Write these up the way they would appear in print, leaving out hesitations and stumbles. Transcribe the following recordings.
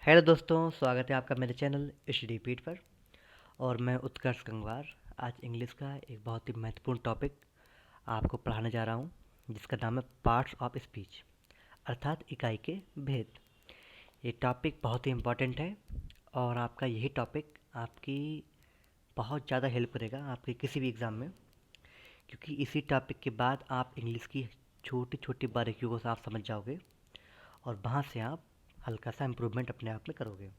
Hello दोस्तों, स्वागत है आपका मेरे चैनल स्टडी पीठ पर। और मैं उत्कर्ष गंगवार आज इंग्लिश का एक बहुत ही महत्वपूर्ण टॉपिक आपको पढ़ाने जा रहा हूँ, जिसका नाम है पार्ट्स ऑफ स्पीच, अर्थात इकाई के भेद। ये टॉपिक बहुत ही इम्पोर्टेंट है और आपका यही टॉपिक आपकी बहुत ज़्यादा हेल्प करेगा आपके किसी भी एग्ज़ाम में, क्योंकि इसी टॉपिक के बाद आप इंग्लिश की छोटी छोटी बारीकियों को आप समझ जाओगे और वहाँ से आप हल्का सा इम्प्रूवमेंट अपने आप में करोगे।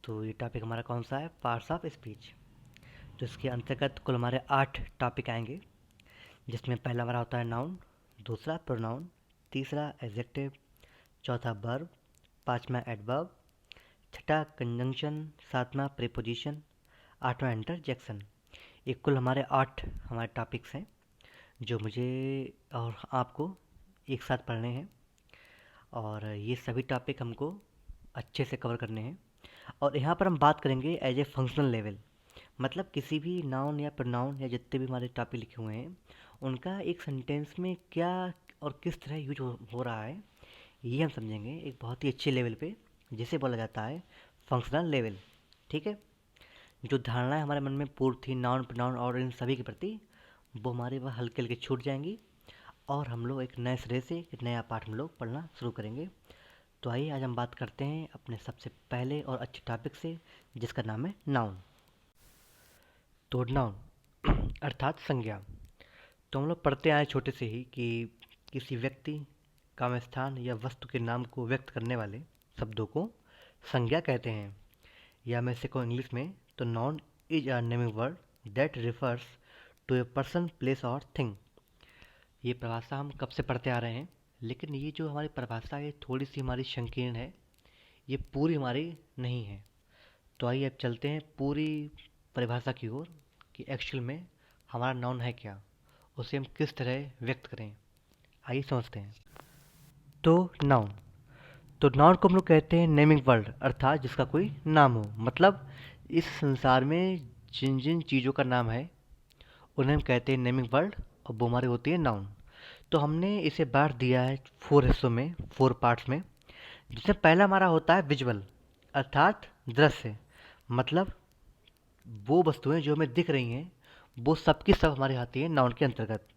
तो ये टॉपिक हमारा कौन सा है? Parts of speech. तो इसके अंतर्गत कुल हमारे 8 टॉपिक आएंगे, जिसमें पहला हमारा होता है नाउन, दूसरा प्रोनाउन, तीसरा एडजेक्टिव, चौथा वर्ब, पांचवा एडवर्ब, छठा कंजंक्शन, सातवां प्रीपोजिशन, आठवां इंटरजेक्शन। ये कुल हमारे 8 हमारे टॉपिक्स हैं जो मुझे और आपको एक साथ पढ़ने हैं, और ये सभी टॉपिक हमको अच्छे से कवर करने हैं। और यहाँ पर हम बात करेंगे एज ए फंक्शनल लेवल, मतलब किसी भी नाउन या प्रोनाउन या जितने भी हमारे टॉपिक लिखे हुए हैं उनका एक सेंटेंस में क्या और किस तरह यूज हो रहा है, ये हम समझेंगे एक बहुत ही अच्छे लेवल पे, जिसे बोला जाता है फंक्शनल लेवल। ठीक है। जो धारणाएं हमारे मन में पूर्व थी नाउन प्रोनाउन और इन सभी के प्रति, वो हमारे वह हल्के हल्के छूट जाएंगी और हम लोग एक नए सिरे से एक नया पाठ हम लोग पढ़ना शुरू करेंगे। तो आइए आज हम बात करते हैं अपने सबसे पहले और अच्छे टॉपिक से, जिसका नाम है नाउन। तो नाउन अर्थात संज्ञा। तो हम लोग पढ़ते आए छोटे से ही कि किसी व्यक्ति, काम, स्थान या वस्तु के नाम को व्यक्त करने वाले शब्दों को संज्ञा कहते हैं, या मैं इसे कहूँ इंग्लिश में तो noun is a naming word that refers to a person, place और थिंग। ये परिभाषा हम कब से पढ़ते आ रहे हैं, लेकिन ये जो हमारी परिभाषा है थोड़ी सी हमारी संकीर्ण है, ये पूरी हमारी नहीं है। तो आइए अब चलते हैं पूरी परिभाषा की ओर कि एक्चुअल में हमारा नाउन है क्या, उसे हम किस तरह व्यक्त करें। आइए समझते हैं। तो नाउन तो नाउन को हम लोग कहते हैं नेमिंग वर्ड, अर्थात जिसका कोई नाम हो। मतलब इस संसार में जिन जिन चीज़ों का नाम है उन्हें हम कहते हैं नेमिंग वर्ड, और वो हमारी होती है नाउन। तो हमने इसे बांट दिया है 4 हिस्सों में, 4 पार्ट्स में, जिसमें पहला हमारा होता है विजुअल, अर्थात दृश्य। मतलब वो वस्तुएं जो हमें दिख रही हैं वो सब की सब हमारी आती हैं नाउन के अंतर्गत।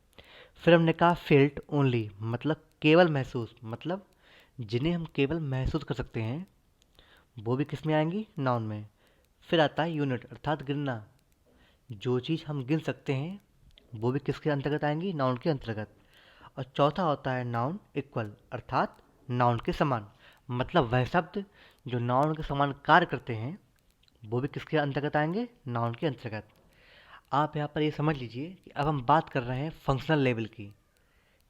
फिर हमने कहा फेल्ट ओनली, मतलब केवल महसूस, मतलब जिन्हें हम केवल महसूस कर सकते हैं वो भी किस में आएंगी? नाउन में। फिर आता है यूनिट, अर्थात गिनना, जो चीज़ हम गिन सकते हैं वो भी किसके अंतर्गत आएंगी? नाउन के अंतर्गत। और चौथा होता है नाउन इक्वल, अर्थात नाउन के समान, मतलब वह शब्द जो नाउन के समान कार्य करते हैं वो भी किसके अंतर्गत आएंगे? नाउन के अंतर्गत। आप यहाँ पर ये समझ लीजिए कि अब हम बात कर रहे हैं फंक्शनल लेवल की।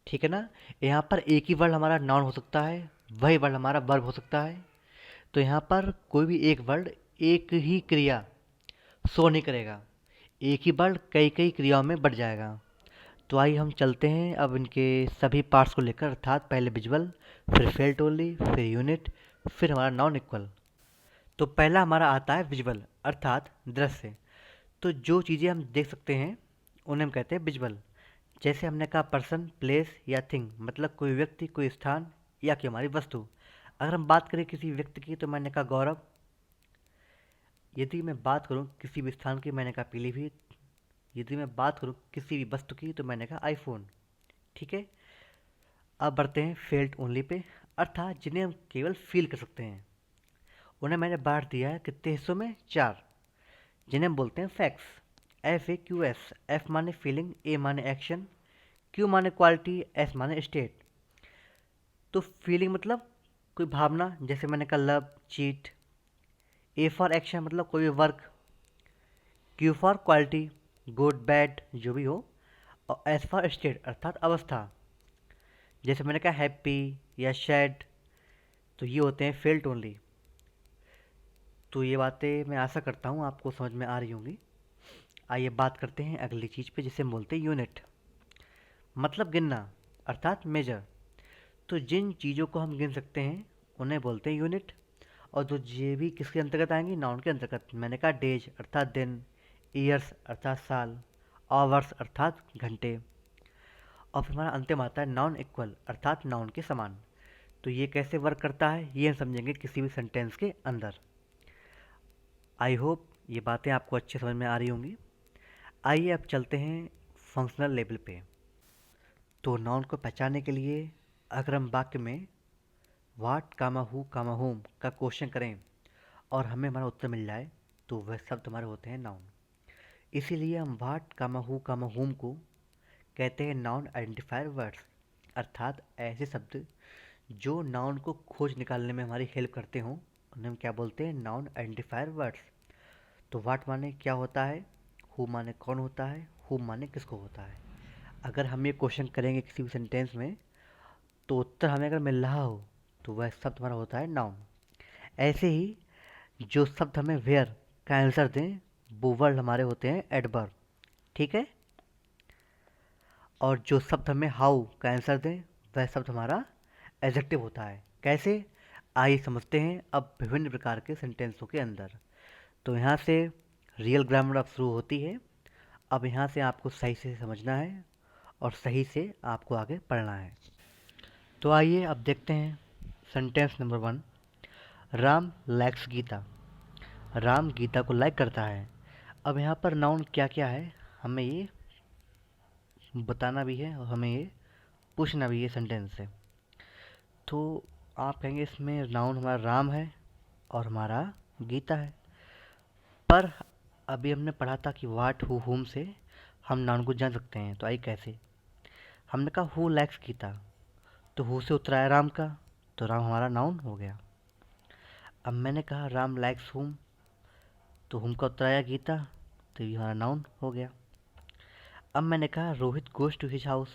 ठीक है ना। यहाँ पर एक ही वर्ड हमारा नाउन हो सकता है, वही वर्ड हमारा वर्ब हो सकता है। तो यहाँ पर कोई भी एक वर्ड एक ही क्रिया शो नहीं करेगा, एक ही वर्ड कई कई क्रियाओं में बढ़ जाएगा। तो आइए हम चलते हैं अब इनके सभी पार्ट्स को लेकर, अर्थात पहले विजुअल, फिर फेल्ट ओनली, फिर यूनिट, फिर हमारा नॉन इक्वल। तो पहला हमारा आता है विजुअल, अर्थात दृश्य। तो जो चीज़ें हम देख सकते हैं उन्हें हम कहते हैं विजुअल। जैसे हमने कहा पर्सन, प्लेस या थिंग, मतलब कोई व्यक्ति, कोई स्थान या कि हमारी वस्तु। अगर हम बात करें किसी व्यक्ति की तो मैंने कहा गौरव। यदि मैं बात करूं किसी भी स्थान की, मैंने कहा पीलीभीत। यदि मैं बात करूं किसी भी वस्तु की तो मैंने कहा आईफोन। ठीक है। अब बढ़ते हैं फेल्ट ओनली पे, अर्थात जिन्हें हम केवल फील कर सकते हैं। उन्हें मैंने बांट दिया है कितने हिस्सों में? 4, जिन्हें हम बोलते हैं फैक्ट्स। FAQS, एफ माने फीलिंग, ए माने एक्शन, क्यू माने क्वालिटी, एस माने स्टेट। तो फीलिंग मतलब कोई भावना, जैसे मैंने कहा love, cheat. A for action मतलब कोई भी work. Q for quality, good bad जो भी हो। और एस फॉर स्टेट अर्थात अवस्था, जैसे मैंने कहा हैप्पी या सैड। तो ये होते हैं फेल्ट ओनली। तो ये बातें मैं आशा करता हूँ आपको समझ में आ रही होंगी। आइए बात करते हैं अगली चीज़ पे, जिसे हम बोलते हैं यूनिट, मतलब गिनना, अर्थात मेजर। तो जिन चीज़ों को हम गिन सकते हैं उन्हें बोलते हैं यूनिट। और जो ये भी किसके अंतर्गत आएंगी? नाउन के अंतर्गत। मैंने कहा डेज अर्थात दिन, ईयर्स अर्थात साल, आवर्स अर्थात घंटे। और फिर हमारा अंतिम आता है नाउन इक्वल, अर्थात नाउन के समान। तो ये कैसे वर्क करता है ये हम समझेंगे किसी भी सेंटेंस के अंदर। आई होप ये बातें आपको अच्छे समझ में आ रही होंगी। आइए अब चलते हैं फंक्शनल लेवल पे। तो नाउन को पहचानने के लिए अगर हम वाक्य में वाट कामा हु कामा होम का क्वेश्चन करें और हमें हमारा उत्तर मिल जाए तो वह शब्द हमारे होते हैं नाउन। इसीलिए हम वाट कामा हु कामा होम को कहते हैं नाउन आइडेंटिफायर वर्ड्स, अर्थात ऐसे शब्द जो नाउन को खोज निकालने में हमारी हेल्प करते हों उन्हें हम क्या बोलते हैं, नाउन आइडेंटिफायर वर्ड्स। तो वाट माने क्या होता है, हु माने कौन होता है, हु माने किसको होता है। अगर हम ये क्वेश्चन करेंगे किसी भी सेंटेंस में तो उत्तर हमें अगर मिल रहा हो तो वह शब्द हमारा होता है नाउन। ऐसे ही जो शब्द हमें वेयर का आंसर दें वो वर्ड हमारे होते हैं एडवर्ब, ठीक है। और जो शब्द हमें हाउ का आंसर दें वह शब्द हमारा एडजेक्टिव होता है। कैसे, आइए समझते हैं अब विभिन्न प्रकार के सेंटेंसों के अंदर। तो यहाँ से रियल ग्रामर अब शुरू होती है। अब यहाँ से आपको सही से समझना है और सही से आपको आगे पढ़ना है। तो आइए अब देखते हैं sentence number 1। Ram likes Gita. Ram Gita को लाइक करता है। अब यहाँ पर नाउन क्या क्या है हमें ये बताना भी है और हमें ये पूछना भी है सेंटेंस से। तो आप कहेंगे इसमें नाउन हमारा राम है और हमारा गीता है, पर अभी हमने पढ़ा था कि वाट हु हुम से हम नाउन को जान सकते हैं। तो आई कैसे, हमने कहा हु लाइक्स गीता, तो हु से उत्तर आया राम का, तो राम हमारा नाउन हो गया। अब मैंने कहा राम लाइक्स हुम, तो हुम का उत्तर आया गीता, तो ये हमारा नाउन हो गया। अब मैंने कहा Rohit goes to his house,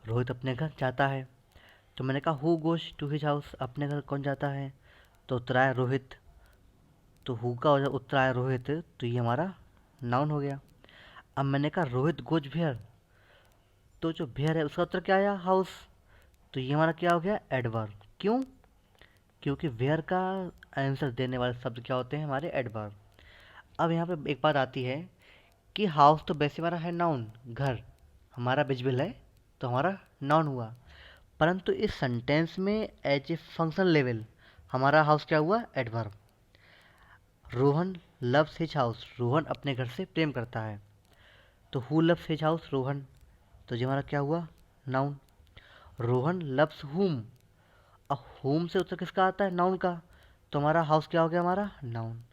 Rohit अपने घर जाता है, तो मैंने कहा who goes to his house, अपने घर कौन जाता है, तो उत्तर आया रोहित, तो हु का उत्तर आया रोहित, तो ये हमारा नाउन हो गया। अब मैंने कहा रोहित गोज भेयर, तो जो भेयर है उसका उत्तर क्या आया हाउस, तो ये हमारा क्या हो गया एडवर्ब। क्यों, क्योंकि वेयर का आंसर देने वाले शब्द क्या होते हैं हमारे एडवर्ब। अब यहाँ पे एक बात आती है कि हाउस तो वैसे हमारा है नाउन, घर हमारा विजिबल है तो हमारा नाउन हुआ, परंतु इस सेंटेंस में एज ए फंक्शन लेवल हमारा हाउस क्या हुआ adverb. Rohan loves his house, Rohan अपने घर से प्रेम करता है, तो who loves his house, Rohan, तो ये हमारा क्या हुआ नाउन। रोहन लव्स हुम, अब होम से उत्तर किसका आता है नाउन का, तो हमारा हाउस क्या हो गया हमारा नाउन।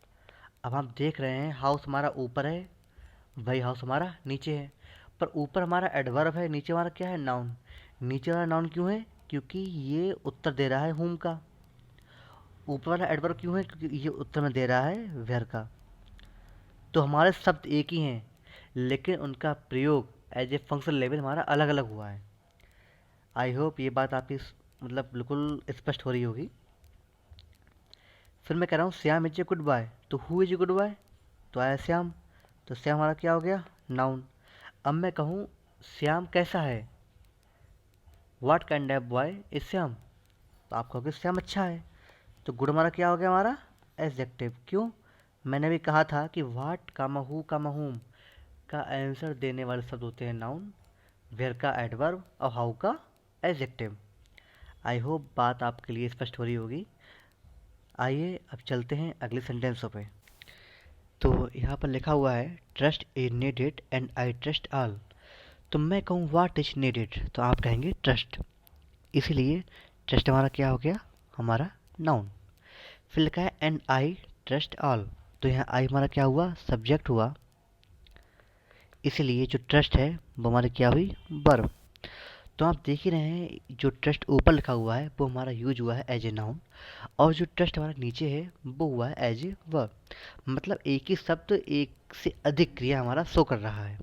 अब हम देख रहे हैं हाउस हमारा ऊपर है, वही हाउस हमारा नीचे है, पर ऊपर हमारा एडवर्ब है, नीचे हमारा क्या है नाउन। नीचे वाला नाउन क्यों है, क्योंकि ये उत्तर दे रहा है होम का। ऊपर वाला एडवर्ब क्यों है, क्योंकि ये उत्तर में दे रहा है वेयर का। तो हमारे शब्द एक ही हैं लेकिन उनका प्रयोग एज ए फंक्शन लेवल हमारा अलग अलग हुआ है। आई होप ये बात आपकी मतलब बिल्कुल स्पष्ट हो रही होगी। फिर मैं कह रहा हूँ Shyam is a good boy, तो who is a good boy, तो आया श्याम, तो श्याम हमारा क्या हो गया नाउन। अब मैं कहूँ श्याम कैसा है, what kind of boy is Shyam, तो आप कहोगे श्याम अच्छा है, तो गुड हमारा क्या हो गया हमारा एडजेक्टिव। क्यों, मैंने भी कहा था कि व्हाट कामा हु कामा हुम का आंसर देने वाले शब्द होते हैं नाउन, वेयर का एडवर्ब और हाउ का एडजेक्टिव। आई होप बात आपके लिए स्पष्ट हो रही होगी। आइए अब चलते हैं अगले सेंटेंसों पे। तो यहाँ पर लिखा हुआ है trust is needed and I trust all, तो मैं कहूँ व्हाट इज नीडेड, तो आप कहेंगे ट्रस्ट, इसीलिए ट्रस्ट हमारा क्या हो गया हमारा नाउन। फिर लिखा है एंड आई ट्रस्ट ऑल, तो यहाँ आई हमारा क्या हुआ सब्जेक्ट हुआ, इसीलिए जो ट्रस्ट है वो हमारी क्या हुई वर्ब। तो आप देख ही रहे हैं जो ट्रस्ट ऊपर लिखा हुआ है वो हमारा यूज हुआ है एज ए नाउन, और जो ट्रस्ट हमारा नीचे है वो हुआ है एज ए वर्ब। मतलब एक ही शब्द एक से अधिक क्रिया हमारा शो कर रहा है।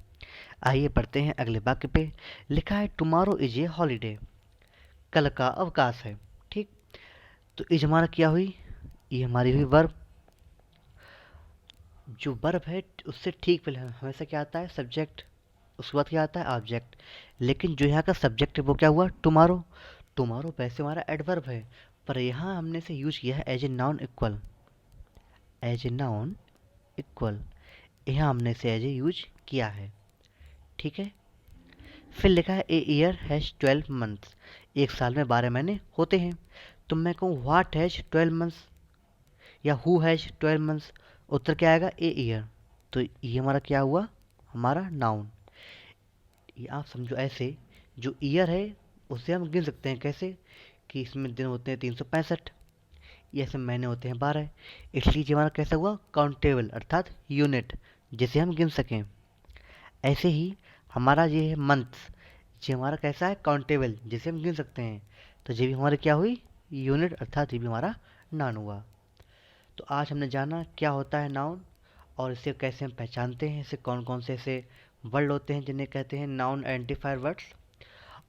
आइए पढ़ते हैं अगले वाक्य पे। लिखा है टुमारो इज ए हॉलीडे, कल का अवकाश है, ठीक। तो इज हमारा क्या हुई, ये हमारी हुई वर्ब। जो वर्ब है उससे ठीक पहले हमेशा क्या आता है सब्जेक्ट, उसके बाद क्या आता है ऑब्जेक्ट, लेकिन जो यहाँ का सब्जेक्ट है वो क्या हुआ टुमारो। टुमारो वैसे हमारा एडवर्ब है, पर यहाँ हमने इसे यूज किया है as a noun equal, as a noun equal, यहाँ हमने इसे एज ए यूज किया है, ठीक है। फिर लिखा है ए ईयर हैज़ 12 मंथ्स, एक साल में 12 महीने होते हैं, तो मैं कहूँ व्हाट हैज़ 12 मंथ्स या हु हैज़ 12 मंथ्स, उत्तर क्या आएगा? A year. तो ये हमारा क्या हुआ? हमारा नाउन। ये आप समझो ऐसे, जो ईयर है उसे हम गिन सकते हैं कैसे, कि इसमें दिन होते हैं 365, ये ऐसे महीने होते हैं 12, इसलिए ये हमारा कैसा हुआ? काउंटेबल अर्थात यूनिट, जिसे हम गिन सकें। ऐसे ही हमारा ये है मंथ्स, ये हमारा कैसा है? काउंटेबल, जिसे हम गिन सकते हैं। तो ये भी हमारी क्या हुई? यूनिट, अर्थात ये भी हमारा नाउन हुआ। तो आज हमने जाना क्या होता है नाउन, और इसे कैसे हम पहचानते हैं, इसे कौन कौन से ऐसे वर्ड होते हैं जिन्हें कहते हैं नाउन आइडेंटिफायर वर्ड्स,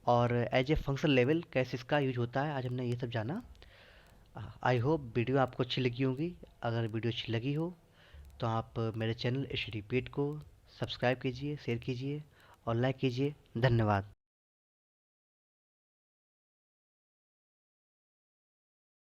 और एज ए फंक्शन लेवल कैसे इसका यूज होता है, आज हमने ये सब जाना। आई होप वीडियो आपको अच्छी लगी होगी। अगर वीडियो अच्छी लगी हो तो आप मेरे चैनल स्टडी पीट को सब्सक्राइब कीजिए, शेयर कीजिए और लाइक कीजिए। धन्यवाद।